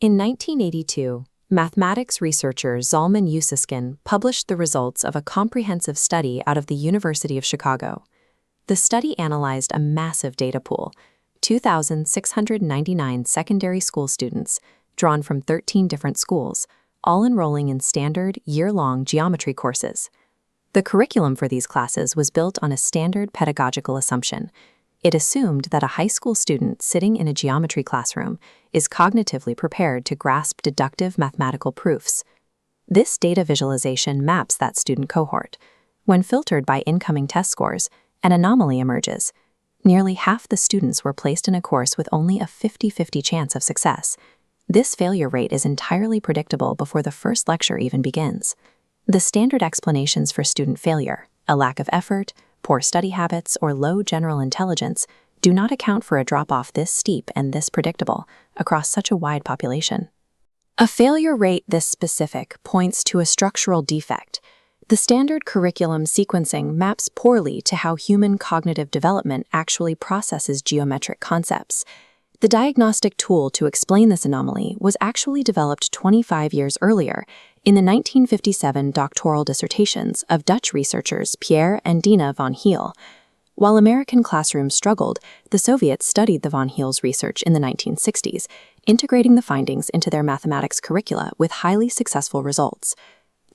In 1982, mathematics researcher Zalman Yusiskin published the results of a comprehensive study out of the University of Chicago. The study analyzed a massive data pool, 2,699 secondary school students, drawn from 13 different schools, all enrolling in standard, year-long geometry courses. The curriculum for these classes was built on a standard pedagogical assumption. It assumed that a high school student sitting in a geometry classroom is cognitively prepared to grasp deductive mathematical proofs. This data visualization maps that student cohort. When filtered by incoming test scores, an anomaly emerges. Nearly half the students were placed in a course with only a 50-50 chance of success. This failure rate is entirely predictable before the first lecture even begins. The standard explanations for student failure, a lack of effort, poor study habits, or low general intelligence, do not account for a drop-off this steep and this predictable across such a wide population. A failure rate this specific points to a structural defect. The standard curriculum sequencing maps poorly to how human cognitive development actually processes geometric concepts. The diagnostic tool to explain this anomaly was actually developed 25 years earlier in the 1957 doctoral dissertations of Dutch researchers Pierre and Dina van Heel. While American classrooms struggled, the Soviets studied the van Heel's research in the 1960s, integrating the findings into their mathematics curricula with highly successful results.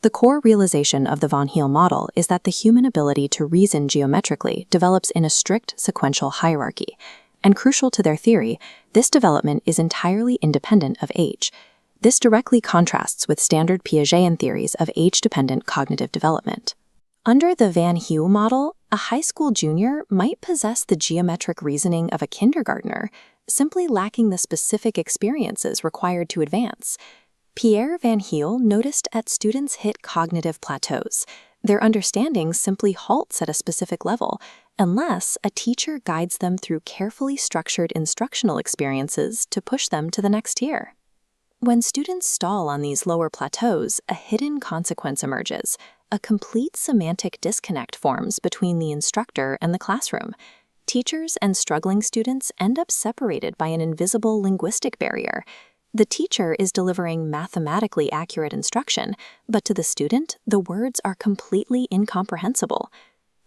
The core realization of the van Heel model is that the human ability to reason geometrically develops in a strict sequential hierarchy, and crucial to their theory, this development is entirely independent of age. This directly contrasts with standard Piagetian theories of age-dependent cognitive development. Under the Van Heel model, a high school junior might possess the geometric reasoning of a kindergartner, simply lacking the specific experiences required to advance. Pierre Van Heel noticed that students hit cognitive plateaus. Their understanding simply halts at a specific level, unless a teacher guides them through carefully structured instructional experiences to push them to the next tier. When students stall on these lower plateaus, a hidden consequence emerges. A complete semantic disconnect forms between the instructor and the classroom. Teachers and struggling students end up separated by an invisible linguistic barrier. The teacher is delivering mathematically accurate instruction, but to the student, the words are completely incomprehensible.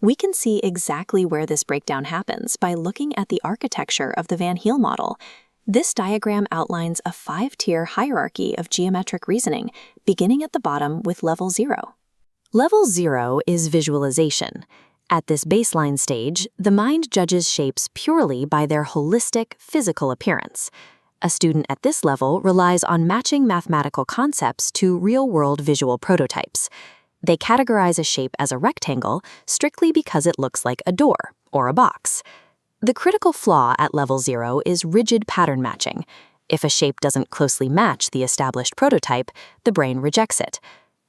We can see exactly where this breakdown happens by looking at the architecture of the Van Heel model. This diagram outlines a 5-tier hierarchy of geometric reasoning, beginning at the bottom with level 0. Level 0 is visualization. At this baseline stage, the mind judges shapes purely by their holistic, physical appearance. A student at this level relies on matching mathematical concepts to real-world visual prototypes. They categorize a shape as a rectangle strictly because it looks like a door or a box. The critical flaw at level 0 is rigid pattern matching. If a shape doesn't closely match the established prototype, the brain rejects it.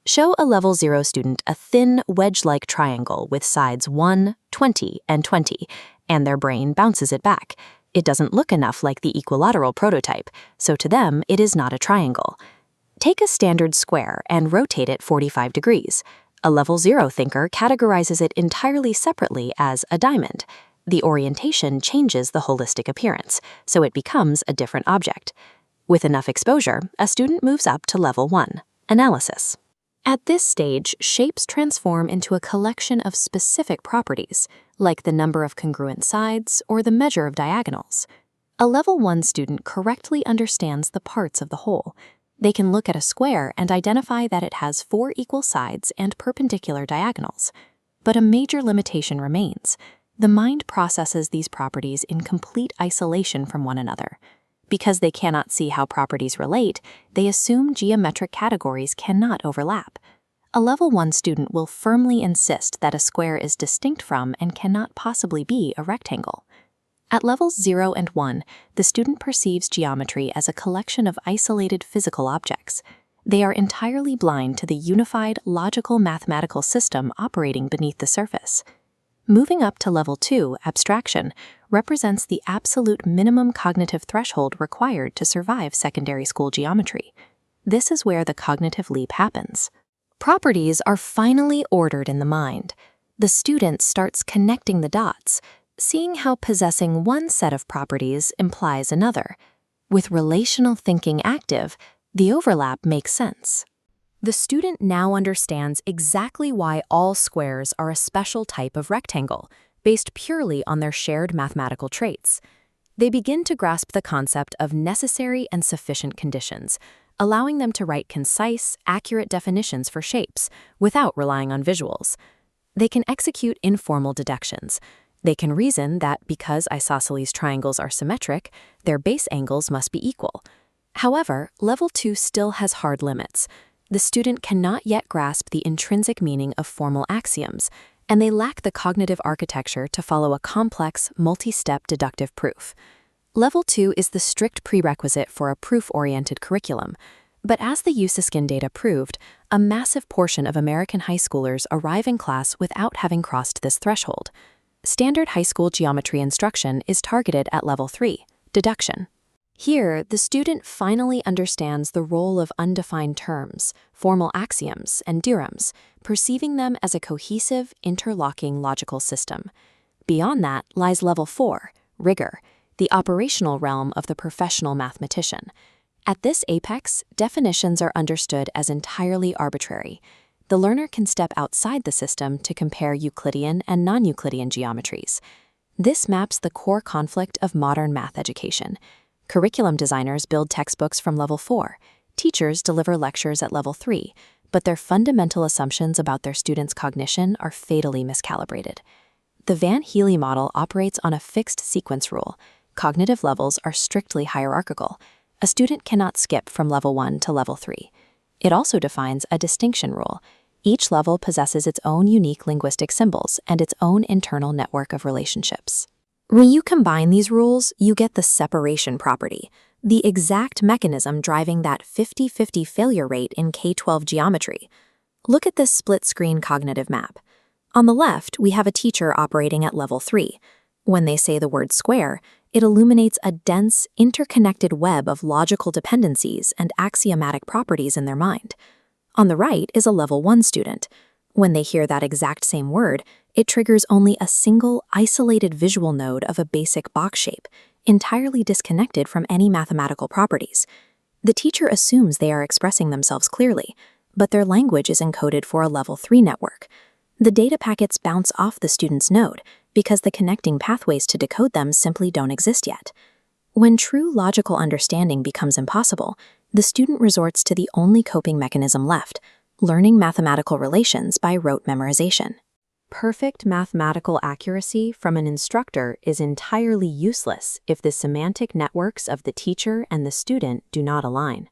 Show a level 0 student a thin, wedge-like triangle with sides 1, 20, and 20, and their brain bounces it back. It doesn't look enough like the equilateral prototype, so to them it is not a triangle. Take a standard square and rotate it 45 degrees. A level 0 thinker categorizes it entirely separately as a diamond. The orientation changes the holistic appearance, so it becomes a different object. With enough exposure, a student moves up to level 1, analysis. At this stage, shapes transform into a collection of specific properties, like the number of congruent sides or the measure of diagonals. A level 1 student correctly understands the parts of the whole. They can look at a square and identify that it has 4 equal sides and perpendicular diagonals. But a major limitation remains. The mind processes these properties in complete isolation from one another. Because they cannot see how properties relate, they assume geometric categories cannot overlap. A level 1 student will firmly insist that a square is distinct from and cannot possibly be a rectangle. At levels 0 and 1, the student perceives geometry as a collection of isolated physical objects. They are entirely blind to the unified, logical mathematical system operating beneath the surface. Moving up to level 2, abstraction, represents the absolute minimum cognitive threshold required to survive secondary school geometry. This is where the cognitive leap happens. Properties are finally ordered in the mind. The student starts connecting the dots, seeing how possessing one set of properties implies another. With relational thinking active, the overlap makes sense. The student now understands exactly why all squares are a special type of rectangle, based purely on their shared mathematical traits. They begin to grasp the concept of necessary and sufficient conditions, allowing them to write concise, accurate definitions for shapes without relying on visuals. They can execute informal deductions. They can reason that because isosceles triangles are symmetric, their base angles must be equal. However, Level 2 still has hard limits. The student cannot yet grasp the intrinsic meaning of formal axioms, and they lack the cognitive architecture to follow a complex, multi-step deductive proof. Level 2 is the strict prerequisite for a proof-oriented curriculum. But as the UPSC data proved, a massive portion of American high schoolers arrive in class without having crossed this threshold. Standard high school geometry instruction is targeted at Level 3, deduction. Here, the student finally understands the role of undefined terms, formal axioms, and theorems, perceiving them as a cohesive, interlocking logical system. Beyond that lies Level 4, rigor, the operational realm of the professional mathematician. At this apex, definitions are understood as entirely arbitrary. The learner can step outside the system to compare Euclidean and non-Euclidean geometries. This maps the core conflict of modern math education. Curriculum designers build textbooks from Level 4. Teachers deliver lectures at Level 3, but their fundamental assumptions about their students' cognition are fatally miscalibrated. The Van Healy model operates on a fixed sequence rule. Cognitive levels are strictly hierarchical. A student cannot skip from Level 1 to Level 3. It also defines a distinction rule. Each level possesses its own unique linguistic symbols and its own internal network of relationships. When you combine these rules, you get the separation property, the exact mechanism driving that 50-50 failure rate in K-12 geometry. Look at this split-screen cognitive map. On the left, we have a teacher operating at Level 3. When they say the word square, it illuminates a dense, interconnected web of logical dependencies and axiomatic properties in their mind. On the right is a Level 1 student. When they hear that exact same word, it triggers only a single, isolated visual node of a basic box shape, entirely disconnected from any mathematical properties. The teacher assumes they are expressing themselves clearly, but their language is encoded for a Level 3 network. The data packets bounce off the student's node because the connecting pathways to decode them simply don't exist yet. When true logical understanding becomes impossible, the student resorts to the only coping mechanism left, learning mathematical relations by rote memorization. Perfect mathematical accuracy from an instructor is entirely useless if the semantic networks of the teacher and the student do not align.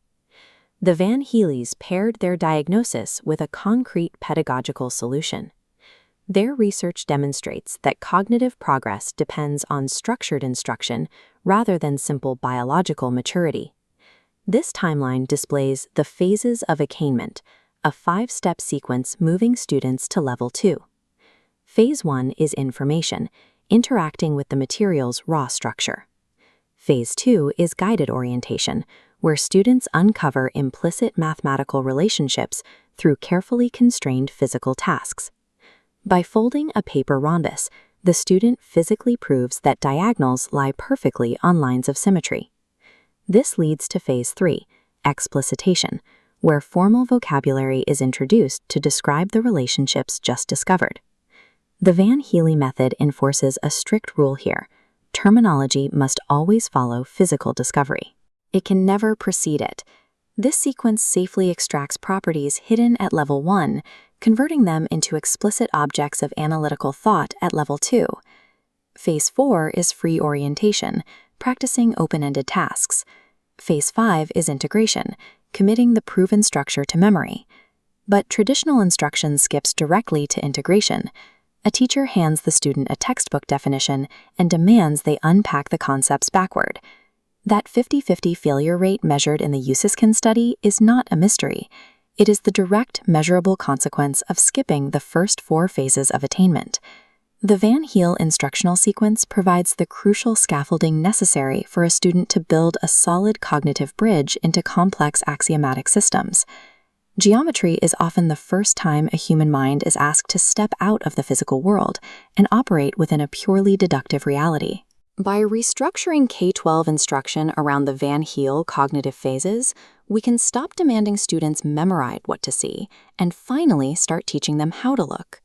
The Van Heelys paired their diagnosis with a concrete pedagogical solution. Their research demonstrates that cognitive progress depends on structured instruction rather than simple biological maturity. This timeline displays the phases of attainment, a 5-step sequence moving students to Level 2. Phase 1 is information, interacting with the material's raw structure. Phase 2 is guided orientation, where students uncover implicit mathematical relationships through carefully constrained physical tasks. By folding a paper rhombus, the student physically proves that diagonals lie perfectly on lines of symmetry. This leads to Phase 3, explicitation, where formal vocabulary is introduced to describe the relationships just discovered. The Van Heely method enforces a strict rule here. Terminology must always follow physical discovery. It can never precede it. This sequence safely extracts properties hidden at Level 1, converting them into explicit objects of analytical thought at Level 2. Phase 4 is free orientation, practicing open-ended tasks. Phase 5 is integration, committing the proven structure to memory. But traditional instruction skips directly to integration. A teacher hands the student a textbook definition and demands they unpack the concepts backward. That 50-50 failure rate measured in the UPSC study is not a mystery. It is the direct, measurable consequence of skipping the first 4 phases of attainment. The Van Heel instructional sequence provides the crucial scaffolding necessary for a student to build a solid cognitive bridge into complex axiomatic systems. Geometry is often the first time a human mind is asked to step out of the physical world and operate within a purely deductive reality. By restructuring K-12 instruction around the Van Heel cognitive phases, we can stop demanding students memorize what to see and finally start teaching them how to look.